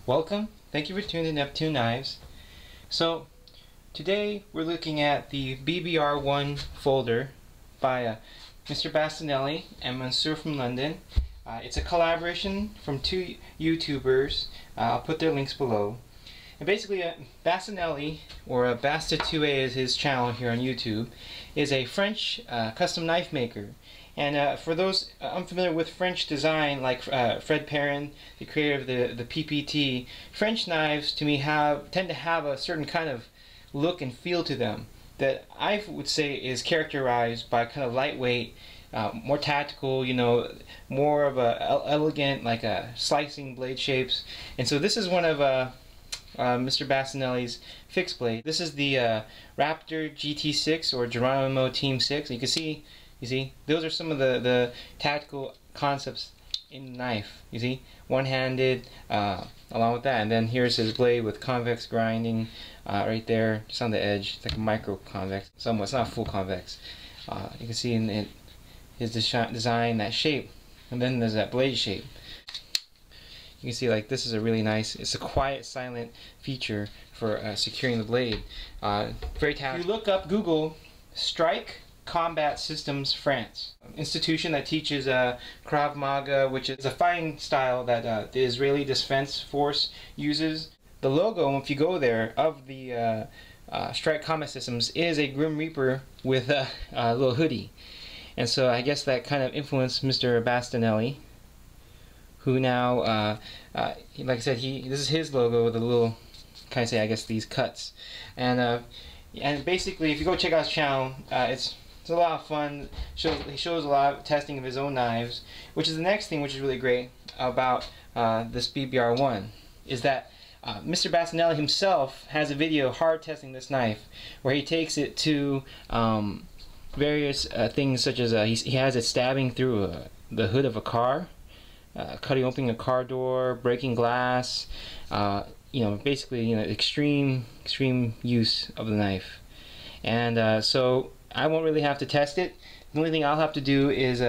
Welcome. Thank you for tuning in Neptune Knives. So today we're looking at the BBR1 folder by Mr. Bastinelli and MonsieurFrom London. It's a collaboration from two YouTubers. I'll put their links below. And basically, Bastinelli, or Basta2A is his channel here on YouTube, is a French custom knife maker. And for those unfamiliar with French design, like Fred Perrin, the creator of the PPT, French knives to me tend to have a certain kind of look and feel to them that I would say is characterized by kind of lightweight, more tactical, more of a elegant, like a slicing blade shapes. And so this is one of Mr. Bastinelli's fixed blade. This is the Raptor GT6 or Geronimo Team 6. You see, those are some of the tactical concepts in the knife. You see, one-handed, along with that. And then here's his blade with convex grinding right there, just on the edge. It's like a micro convex, somewhat. It's not full convex. You can see in his design, that shape, and then there's that blade shape. You can see, like, this is a really nice, it's a quiet, silent feature for securing the blade. Very tactical. If you look up, Google Strike Combat Systems France, institution that teaches Krav Maga, which is a fighting style that the Israeli Defense Force uses. The logo, if you go there, of the Strike Combat Systems is a Grim Reaper with a little hoodie. And so I guess that kind of influenced Mr. Bastinelli, who now, like I said, this is his logo with a little, kind of say, I guess, these cuts. And basically, if you go check out his channel, it's a lot of fun. He shows a lot of testing of his own knives, which is the next thing, which is really great about this BBR1, is that Mr. Bastinelli himself has a video hard testing this knife, where he takes it to various things, such as he has it stabbing through the hood of a car, cutting open a car door, breaking glass, basically, extreme use of the knife. And so I won't really have to test it. The only thing I'll have to do is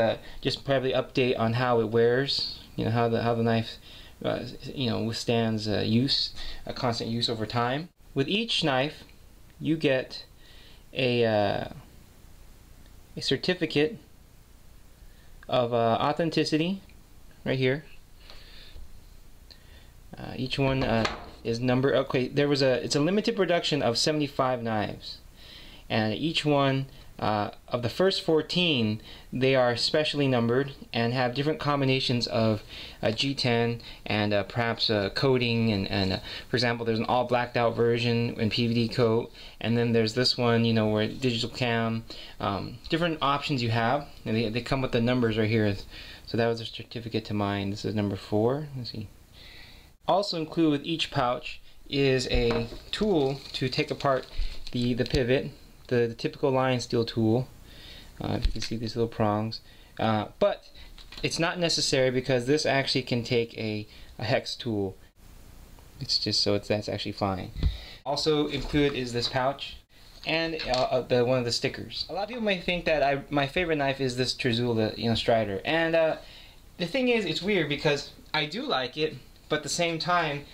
just probably update on how it wears, how the knife withstands constant use over time. With each knife, you get a certificate of authenticity right here. Each one is numbered. Okay, it's a limited production of 75 knives, and each one of the first 14, they are specially numbered and have different combinations of G10 and perhaps coating, and for example, there's an all blacked out version in PVD coat, and then there's this one, where digital cam, different options you have, and they come with the numbers right here. So that was a certificate to mine. This is number 4. Let's see. Also included with each pouch is a tool to take apart the pivot, the typical Lionsteels tool. If you can see these little prongs. But it's not necessary, because this actually can take a hex tool. It's just so that's actually fine. Also included is this pouch and one of the stickers. A lot of people may think that my favorite knife is this Terzula, Strider. And the thing is, it's weird because I do like it, but at the same time,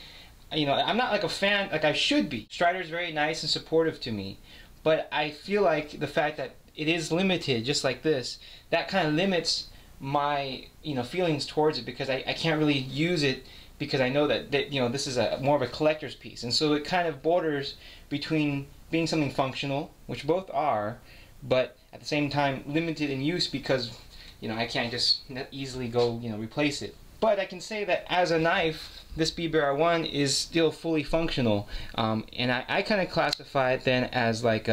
I'm not like a fan like I should be. Strider is very nice and supportive to me, but I feel like the fact that it is limited, just like this, that kind of limits my feelings towards it, because I can't really use it, because I know that this is more of a collector's piece, and so it kind of borders between being something functional, which both are, but at the same time limited in use, because I can't just easily go replace it. But I can say that as a knife, this BBR1 is still fully functional, and I kind of classify it then as like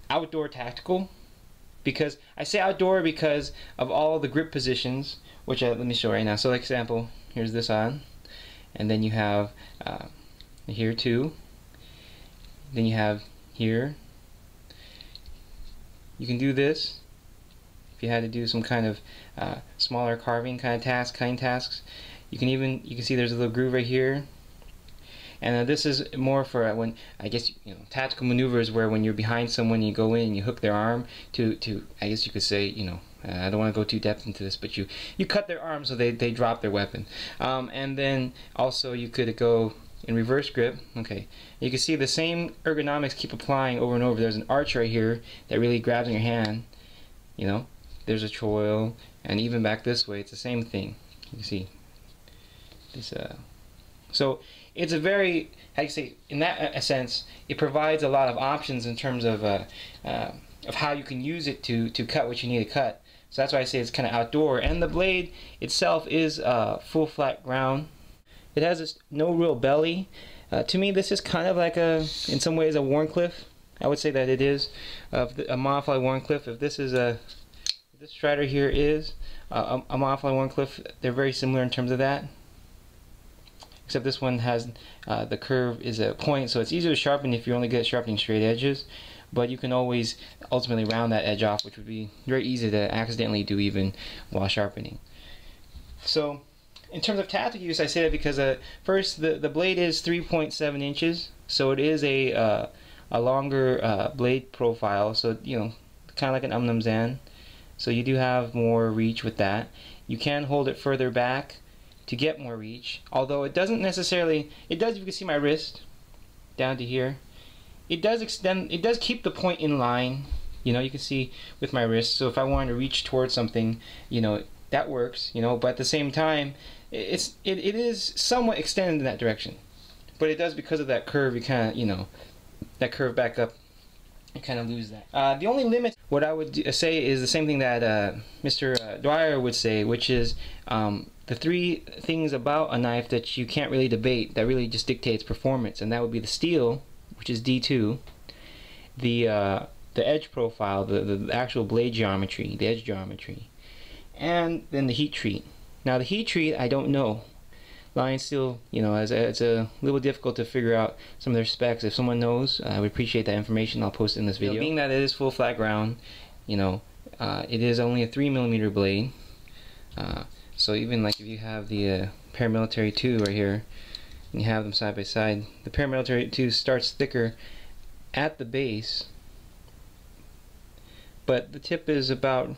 outdoor tactical, because I say outdoor because of all the grip positions, which let me show right now. So, like example, here's this on, and then you have here too. Then you have here. You can do this if you had to do some kind of smaller carving kind of task, cutting tasks. You can see there's a little groove right here. And this is more for when, I guess, tactical maneuvers, where when you're behind someone, you go in and you hook their arm to I guess you could say, I don't want to go too depth into this, but you cut their arm so they drop their weapon. And then also you could go in reverse grip. Okay, you can see the same ergonomics keep applying over and over. There's an arch right here that really grabs in your hand. There's a choil, and even back this way, it's the same thing. You can see this. So it's a very, how do you say, in that sense, it provides a lot of options in terms of how you can use it to cut what you need to cut. So that's why I say it's kind of outdoor. And the blade itself is full flat ground. It has no real belly. To me, this is kind of like in some ways, a Wharncliffe. I would say that it is a modified Wharncliffe. If this is this strider here is a modified Wharncliffe, they're very similar in terms of that. Except this one has the curve is a point, so it's easier to sharpen if you're only good at sharpening straight edges. But you can always ultimately round that edge off, which would be very easy to accidentally do even while sharpening. So in terms of tactical use, I say that because first, the blade is 3.7 inches, so it is a longer blade profile, so kind of like an Zan. So you do have more reach with that. You can hold it further back to get more reach, although it doesn't necessarily, it does, you can see my wrist down to here. It does extend, it does keep the point in line, you can see with my wrist. So if I wanted to reach towards something, that works, but at the same time, it is somewhat extended in that direction. But it does, because of that curve, you kind of, that curve back up, you kind of lose that. The only limit, what I would say, is the same thing that Mr. Dwyer would say, which is the three things about a knife that you can't really debate, that really just dictates performance, and that would be the steel, which is D2, the edge profile, the actual blade geometry, the edge geometry, and then the heat treat. Now the heat treat, I don't know. Lionsteel, it's a little difficult to figure out some of their specs. If someone knows, I would appreciate that information. I'll post it in this video. Being that it is full flat ground, it is only a 3mm blade. So even like if you have the Paramilitary 2 right here, and you have them side by side, the Paramilitary 2 starts thicker at the base, but the tip is about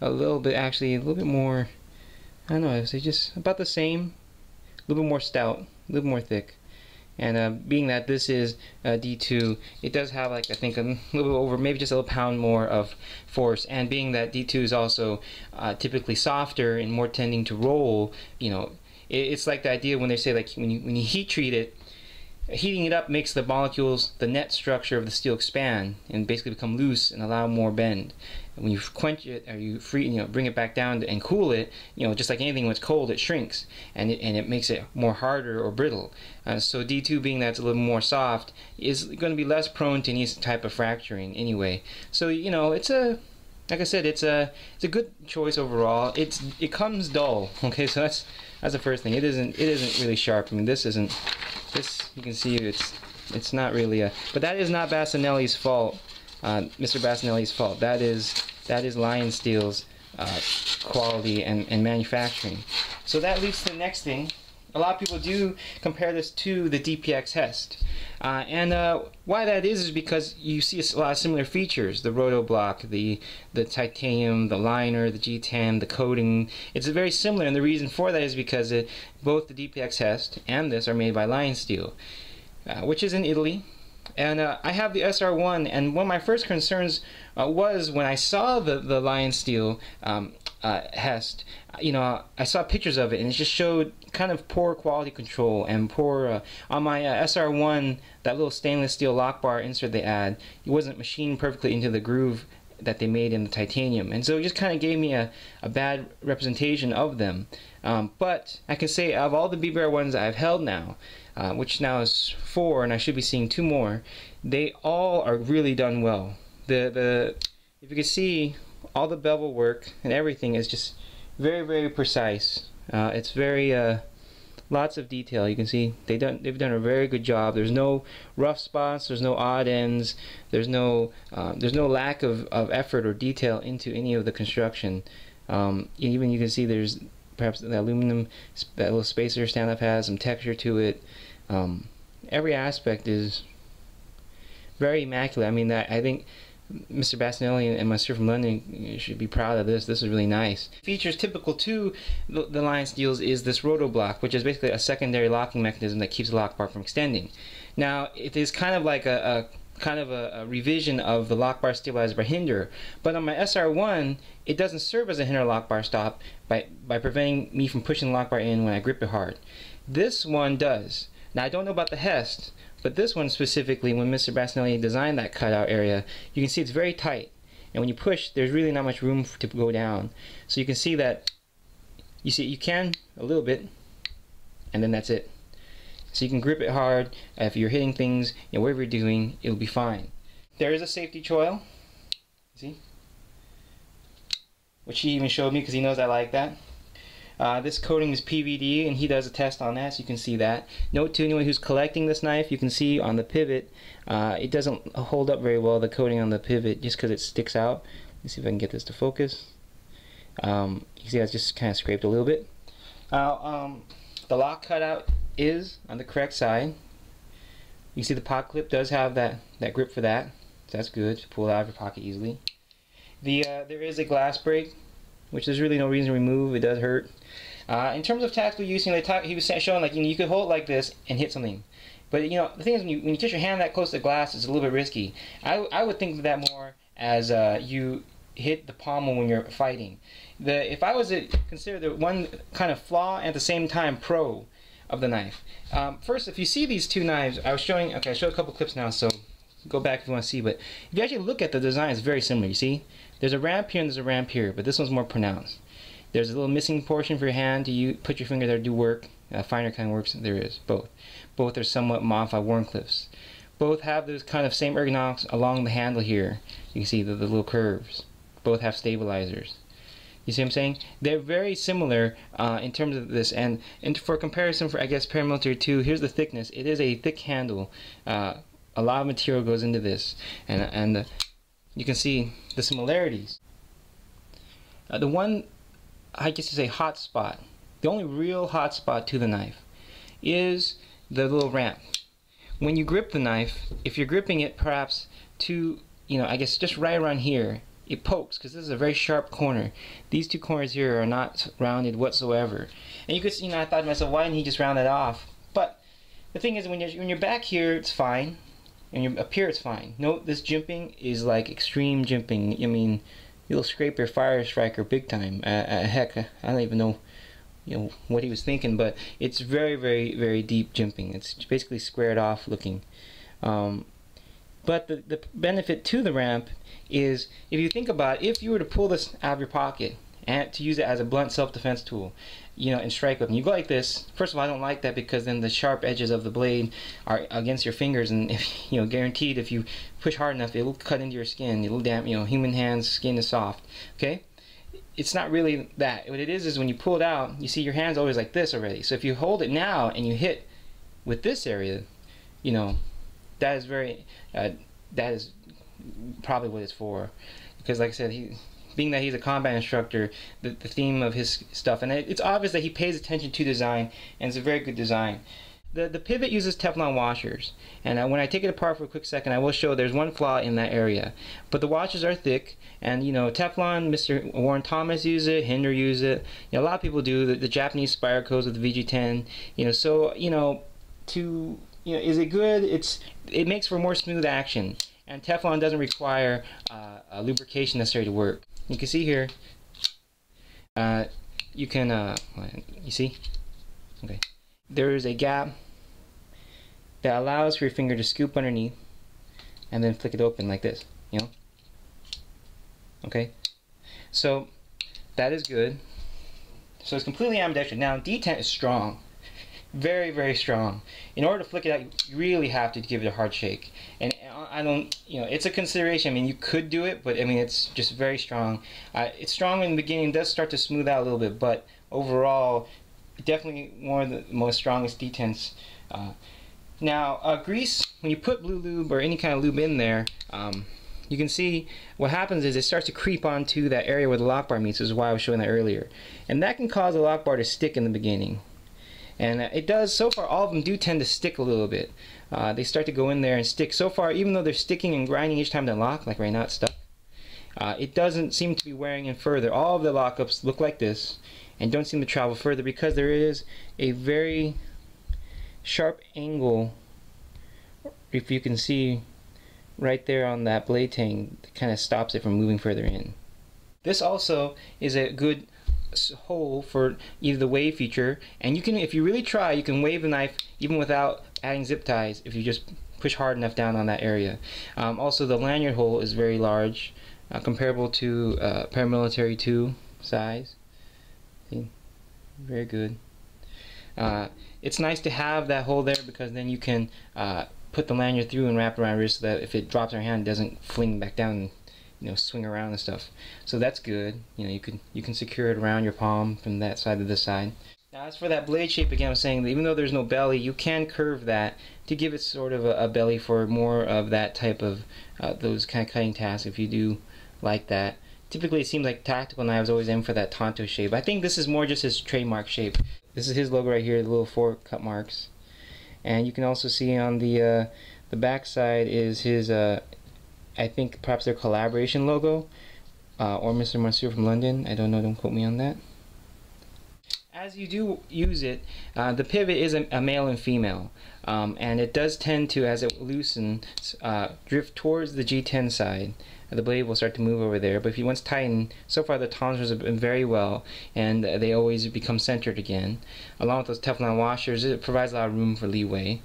a little bit more, I don't know, I say just about the same, a little bit more stout, a little more thick. And being that this is D2, it does have, like, I think a little bit over, maybe just a little pound more of force. And being that D2 is also typically softer and more tending to roll, it's like the idea when they say, like, when you heat treat it, heating it up makes the molecules, the net structure of the steel, expand and basically become loose and allow more bend. And when you quench it, or you bring it back down and cool it, just like anything when it's cold, it shrinks and it makes it more harder or brittle. So D2, being that it's a little more soft, is going to be less prone to any type of fracturing anyway. So it's like I said, it's a good choice overall. It comes dull. Okay, so that's the first thing. It isn't really sharp. I mean, this you can see it's not really but that is not Bastinelli's fault. Mr. Bastinelli's fault. That is Lionsteel's quality and manufacturing. So that leads to the next thing. A lot of people do compare this to the DPX Hest. And why that is because you see a lot of similar features. The Roto Block, the titanium, the liner, the G10, the coating. It's very similar, and the reason for that is because both the DPX Hest and this are made by Lionsteel, which is in Italy. And I have the SR1, and one of my first concerns was when I saw the Lionsteel Hest. I saw pictures of it, and it just showed kind of poor quality control and poor. On my SR1, that little stainless steel lock bar insert they add, it wasn't machined perfectly into the groove that they made in the titanium, and so it just kind of gave me a bad representation of them. But I can say, of all the BBR1s I've held now, which now is 4, and I should be seeing 2 more, they all are really done well. If you can see, all the bevel work and everything is just very, very precise. It's very lots of detail. You can see they've done a very good job. There's no rough spots. There's no odd ends. There's no lack of effort or detail into any of the construction. Even you can see there's perhaps the aluminum, that little spacer stand-up has some texture to it. every aspect is very immaculate. I mean, I think Mr. Bastinelli and MonsieurFrom London should be proud of this. This is really nice. Features typical to the Lionsteels is this Roto Block, which is basically a secondary locking mechanism that keeps the lock bar from extending. Now, it is kind of like a revision of the lock bar stabilizer by hinder, but on my SR1 it doesn't serve as a hinder lock bar stop by preventing me from pushing the lock bar in when I grip it hard. This one does. Now, I don't know about the HT, but this one specifically, when Mr. Bastinelli designed that cutout area, you can see it's very tight, and when you push, there's really not much room to go down. So you can see that, you can a little bit, and then that's it. So you can grip it hard. If you're hitting things, whatever you're doing, it'll be fine. There is a safety choil, see, which he even showed me because he knows I like that. This coating is PVD, and he does a test on that, so you can see that. Note to anyone who's collecting this knife, you can see on the pivot, it doesn't hold up very well, the coating on the pivot, just because it sticks out. Let's see if I can get this to focus. You can see it's just kind of scraped a little bit. The lock cutout is on the correct side. You see the pocket clip does have that grip for that, so that's good to pull it out of your pocket easily. There is a glass break, which there's really no reason to remove. It does hurt. In terms of tactical use, he was showing like you could hold it like this and hit something, but the thing is when you get your hand that close to the glass, it's a little bit risky. I would think of that more as you hit the pommel when you're fighting. If I was to consider the one kind of flaw and at the same time pro of the knife. First, if you see these two knives, I showed a couple clips now, so go back if you want to see, but if you actually look at the design, it's very similar. You see, there's a ramp here and there's a ramp here, but this one's more pronounced. There's a little missing portion for your hand to put your finger there to do work. Finer kind of works. There is both are somewhat modified Warncliffes. Both have those kind of same ergonomics along the handle here. You can see the little curves. Both have stabilizers. You see what I'm saying? They're very similar in terms of this, and for comparison, for I guess paramilitary 2, here's the thickness. It is a thick handle. A lot of material goes into this, and you can see the similarities. The one, I guess you say, hot spot, the only real hot spot to the knife is the little ramp. When you grip the knife, if you're gripping it perhaps to, I guess just right around here, it pokes because this is a very sharp corner. These two corners here are not rounded whatsoever. And you could see, I thought to myself, why didn't he just round it off? But the thing is, when you're back here, it's fine, and you're up here, it's fine. Note this jimping is like extreme jimping. I mean, you'll scrape your fire striker big time. Heck, I don't even know, what he was thinking, but it's very, very, very deep jimping. It's basically squared off looking. But the benefit to the ramp is, if you think about it, if you were to pull this out of your pocket and to use it as a blunt self-defense tool, and strike with, and you go like this. First of all, I don't like that because then the sharp edges of the blade are against your fingers, and if guaranteed, if you push hard enough, it will cut into your skin. It'll human hands, skin is soft. Okay, it's not really that. What it is when you pull it out, you see your hand's always like this already. So if you hold it now and you hit with this area, that is very that is probably what it's for, because like I said, being that he's a combat instructor, the theme of his stuff, and it's obvious that he pays attention to design, and it's a very good design. The pivot uses Teflon washers, and when I take it apart for a quick second, I will show there's one flaw in that area, but the washers are thick, and Teflon, Mr. Warren Thomas uses it, Hinder uses it, a lot of people do. The Japanese Spire codes with the VG10, so is it good? It makes for more smooth action, and Teflon doesn't require a lubrication necessary to work. You can see here, you see? Okay. There is a gap that allows for your finger to scoop underneath and then flick it open like this, Okay? So, that is good. So it's completely ambidextrous. Now, detent is strong. Very, very strong. In order to flick it out, you really have to give it a hard shake. And I don't, it's a consideration. I mean, you could do it, but I mean, it's just very strong. It's strong in the beginning, it does start to smooth out a little bit, but overall, definitely one of the most strongest detents. Now, grease, when you put blue lube or any kind of lube in there, you can see what happens is it starts to creep onto that area where the lock bar meets. This is why I was showing that earlier. And that can cause the lock bar to stick in the beginning. And it does, so far all of them do tend to stick a little bit. They start to go in there and stick. So far, even though they're sticking and grinding each time they lock, like right now it's stuck, it doesn't seem to be wearing in further. All of the lockups look like this and don't seem to travel further because there is a very sharp angle, if you can see right there on that blade tang, that kind of stops it from moving further in. This also is a good hole for either the wave feature, and you can, if you really try, you can wave the knife even without adding zip ties if you just push hard enough down on that area. Also, the lanyard hole is very large, comparable to paramilitary 2 size. See? Very good. It's nice to have that hole there because then you can put the lanyard through and wrap around your wrist so that if it drops in your hand, it doesn't fling back down and, you know, swing around and stuff. So that's good. You know, you can secure it around your palm from that side to this side. Now, as for that blade shape, again, I was saying that even though there's no belly, you can curve that to give it sort of a belly for more of that type of those kind of cutting tasks if you do like that. Typically, it seems like tactical knives always aim for that Tonto shape. I think this is more just his trademark shape. This is his logo right here, the little 4 cut marks. And you can also see on the back side is his, I think perhaps their collaboration logo, or Mr. MonsieurFrom London. I don't know, don't quote me on that. As you do use it, the pivot is a male and female, and it does tend to, as it loosens, drift towards the G10 side. The blade will start to move over there, but if you once tighten, so far the tolerances have been very well, and they always become centered again. Along with those Teflon washers, it provides a lot of room for leeway.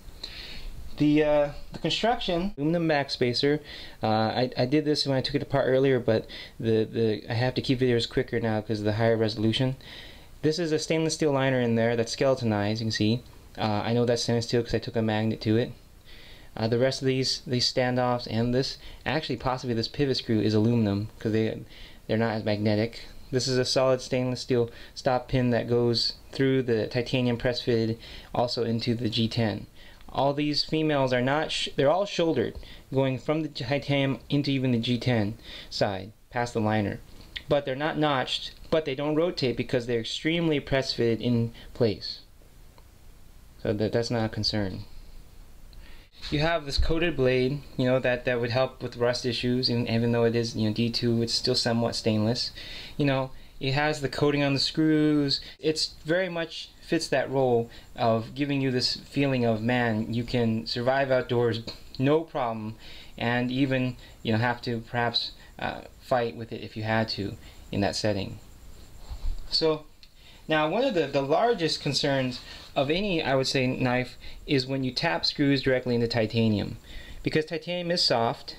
The construction, aluminum backspacer, I did this when I took it apart earlier, but I have to keep videos quicker now because of the higher resolution. This is a stainless steel liner in there that's skeletonized, you can see. I know that's stainless steel because I took a magnet to it. The rest of these standoffs and this, actually possibly this pivot screw is aluminum because they're not as magnetic. This is a solid stainless steel stop pin that goes through the titanium press fitted also into the G10. All these females are not, they're all shouldered, going from the titanium into even the G10 side, past the liner. But they're not notched, but they don't rotate because they're extremely press fitted in place. So that's not a concern. You have this coated blade, you know, that would help with rust issues, and even though it is, you know, D2, it's still somewhat stainless. You know, it has the coating on the screws. It's very much fits that role of giving you this feeling of, man, you can survive outdoors no problem, and even, you know, have to perhaps fight with it if you had to in that setting. So now, one of the largest concerns of any, I would say, knife is when you tap screws directly into titanium, because titanium is soft,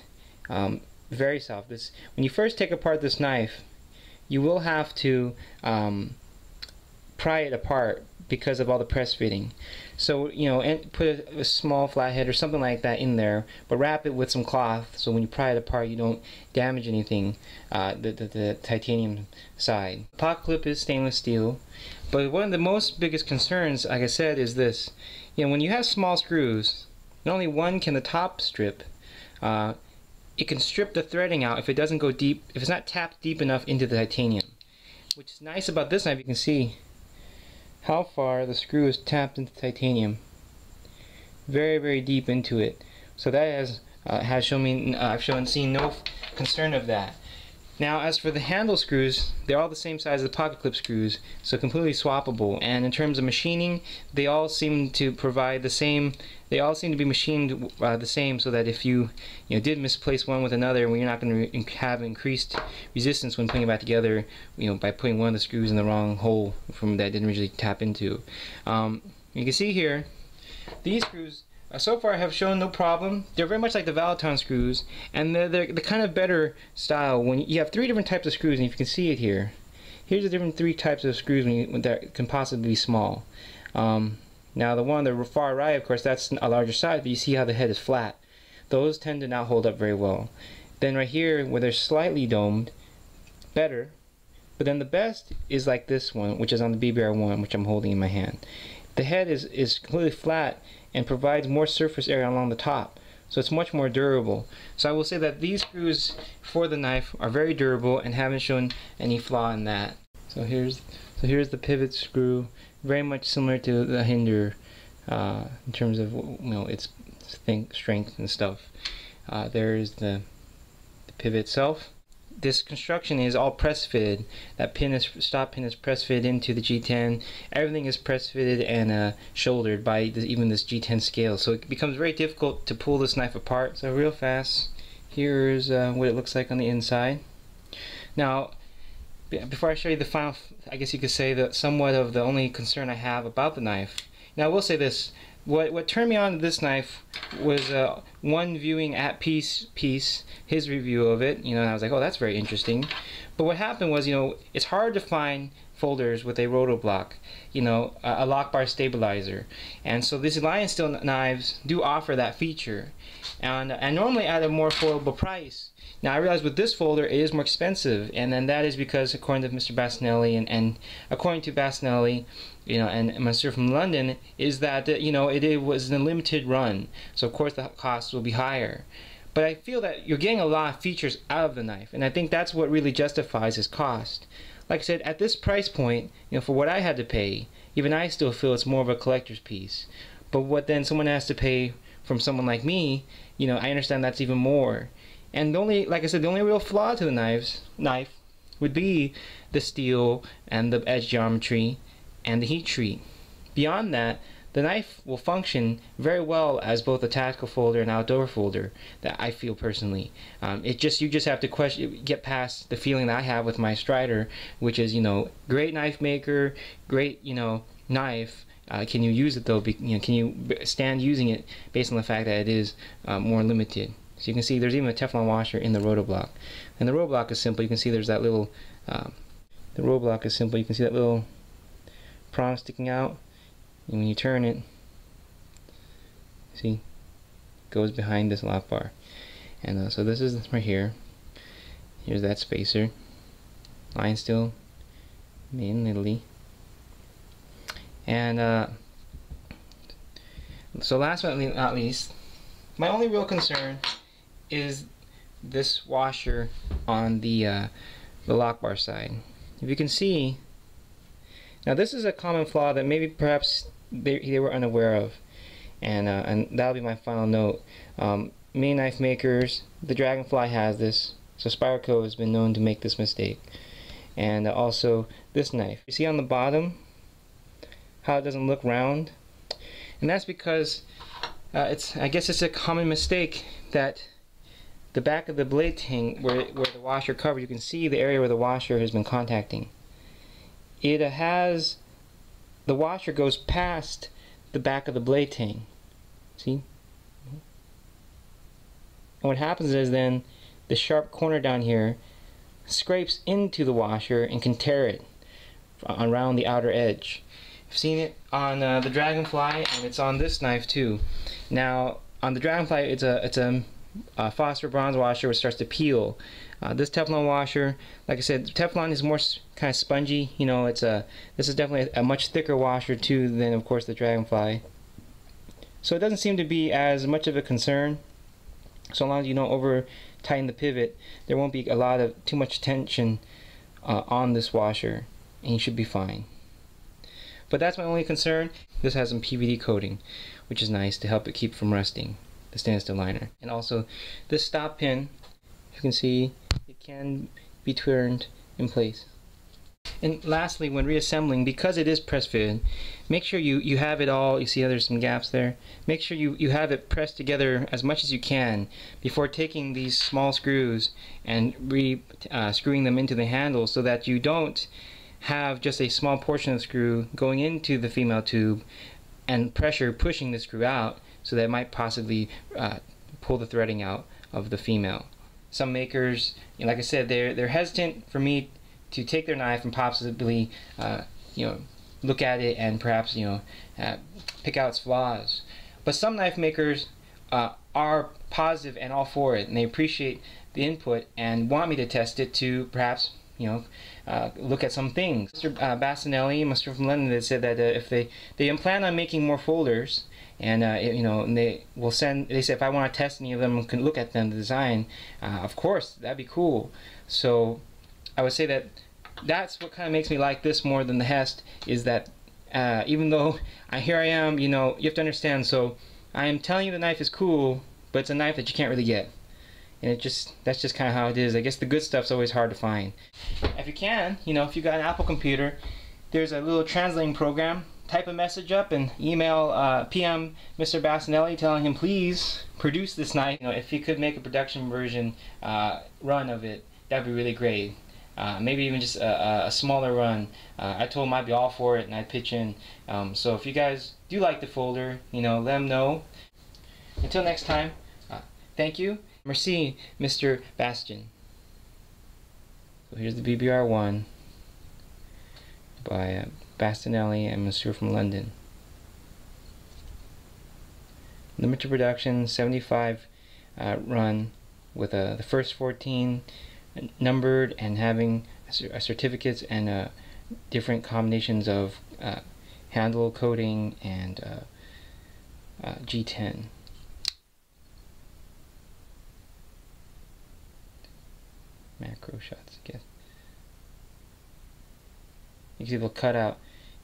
very soft. When you first take apart this knife, you will have to pry it apart because of all the press fitting. So, you know, and put a small flathead or something like that in there, but wrap it with some cloth so when you pry it apart you don't damage anything, the titanium side. Pocket clip is stainless steel, but one of the most biggest concerns, like I said, is this. You know, when you have small screws, not only one can the top strip, it can strip the threading out if it doesn't go deep, if it's not tapped deep enough into the titanium. Which is nice about this knife, you can see how far the screw is tapped into titanium. Very, very deep into it. So that has shown me, I've seen no concern of that. Now, as for the handle screws, they're all the same size as the pocket clip screws, so completely swappable. And in terms of machining, they all seem to provide the same. They all seem to be machined the same, so that if you did misplace one with another, well, you're not going to have increased resistance when putting it back together, you know, by putting one of the screws in the wrong hole from that didn't really tap into. You can see here, these screws so far have shown no problem. They're very much like the Valaton screws, and they're the kind of better style. When you have 3 different types of screws, and if you can see it here, here's the different 3 types of screws that can possibly be small. Now the one on the far right, of course, that's a larger size, but you see how the head is flat. Those tend to not hold up very well. Then right here, where they're slightly domed, better. But then the best is like this one, which is on the BBR1, which I'm holding in my hand. The head is completely flat and provides more surface area along the top, so it's much more durable. So I will say that these screws for the knife are very durable and haven't shown any flaw in that. So here's the pivot screw, very much similar to the Hinder in terms of its strength and stuff. There's the pivot itself. This construction is all press fitted. That stop pin is press fitted into the G10. Everything is press fitted and shouldered by even this G10 scale. So it becomes very difficult to pull this knife apart. So real fast, here's what it looks like on the inside. Now, before I show you the final, I guess you could say that somewhat of the only concern I have about the knife. Now I will say this. What turned me on to this knife was one viewing at Peace, his review of it, and I was like, oh, that's very interesting. But what happened was, it's hard to find folders with a Roto Block, a lock bar stabilizer. And so these Lionsteels knives do offer that feature, and normally at a more affordable price. Now I realize with this folder it is more expensive, and then that is because according to Mr. Bastinelli and according to Bastinelli, and MonsieurFrom London, is that it was a limited run, so of course the cost will be higher. But I feel that you're getting a lot of features out of the knife, and I think that's what really justifies its cost. Like I said, at this price point, for what I had to pay, even I still feel it's more of a collector's piece. But what then someone has to pay from someone like me, I understand that's even more. And like I said, the only real flaw to the knife would be the steel and the edge geometry and the heat treat. Beyond that, the knife will function very well as both a tactical folder and outdoor folder, that I feel personally. You just have to get past the feeling that I have with my Strider, which is, great knife maker, great, knife. Can you use it though? Can you stand using it based on the fact that it is more limited? So you can see there's even a Teflon washer in the Roto Block. And the Roto Block is simple. You can see there's that little, the Roto Block is simple. You can see that little prong sticking out. And when you turn it, see, it goes behind this lock bar. And so this is right here. Here's that spacer. Lionsteel, made in Italy. And so last but not least, my only real concern is this washer on the lock bar side. If you can see, now this is a common flaw that maybe perhaps they were unaware of, and that'll be my final note. Many knife makers, the Dragonfly has this, so Spyderco has been known to make this mistake. And also this knife. You see on the bottom how it doesn't look round? And that's because I guess it's a common mistake that the back of the blade tang, where the washer covered, you can see the area where the washer has been contacting. It has, the washer goes past the back of the blade tang. See? And what happens is then the sharp corner down here scrapes into the washer and can tear it around the outer edge. I've seen it on the Dragonfly, and it's on this knife too. Now on the Dragonfly, it's a phosphor bronze washer which starts to peel. This Teflon washer, like I said, Teflon is more kind of spongy. This is definitely a much thicker washer too than, of course, the Dragonfly. So it doesn't seem to be as much of a concern. So long as you don't over tighten the pivot, there won't be too much tension on this washer, and you should be fine. But that's my only concern. This has some PVD coating, which is nice to help it keep from rusting, the stainless steel liner. And also this stop pin, you can see it can be turned in place. And lastly, when reassembling, because it is press fitted, make sure you have it all. You see how there's some gaps there? Make sure you have it pressed together as much as you can before taking these small screws and screwing them into the handle, so that you don't have just a small portion of the screw going into the female tube and pressure pushing the screw out, so that it might possibly pull the threading out of the female. Some makers, like I said, they're hesitant for me to take their knife and possibly look at it and perhaps pick out its flaws. But some knife makers are positive and all for it, and they appreciate the input and want me to test it to perhaps look at some things. Mr. Bastinelli, MonsieurFrom London, they said that if they plan on making more folders, and and they said if I want to test any of them and can look at them, the design, of course that'd be cool. So I would say that that's what kind of makes me like this more than the Hest, is that even though here I am, you know, you have to understand. So I am telling you the knife is cool, but it's a knife that you can't really get, and that's just kind of how it is. I guess the good stuff's always hard to find. If you can, you know, if you got an Apple computer, there's a little translating program. Type a message up and email PM Mr. Bastinelli telling him please produce this knife. You know, if he could make a production version run of it, that'd be really great. Maybe even just a smaller run. I told him I'd be all for it and I'd pitch in. So if you guys do like the folder, you know, let him know. Until next time, thank you. Merci, Mr. Bastion. So here's the BBR1 by Bastinelli and MonsieurFrom London. Limited production, 75 run with the first 14 numbered and having certificates and different combinations of handle coating and G10. Macro shots, I guess. You can see the cutout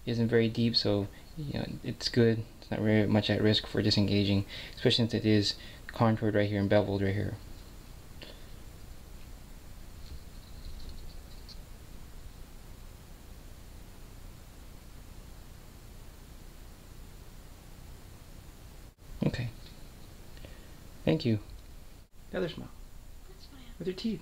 isn't very deep, so you know it's good. It's not very much at risk for disengaging, especially since it is contoured right here and beveled right here. Okay. Thank you. The other smile. That's fine. With your teeth.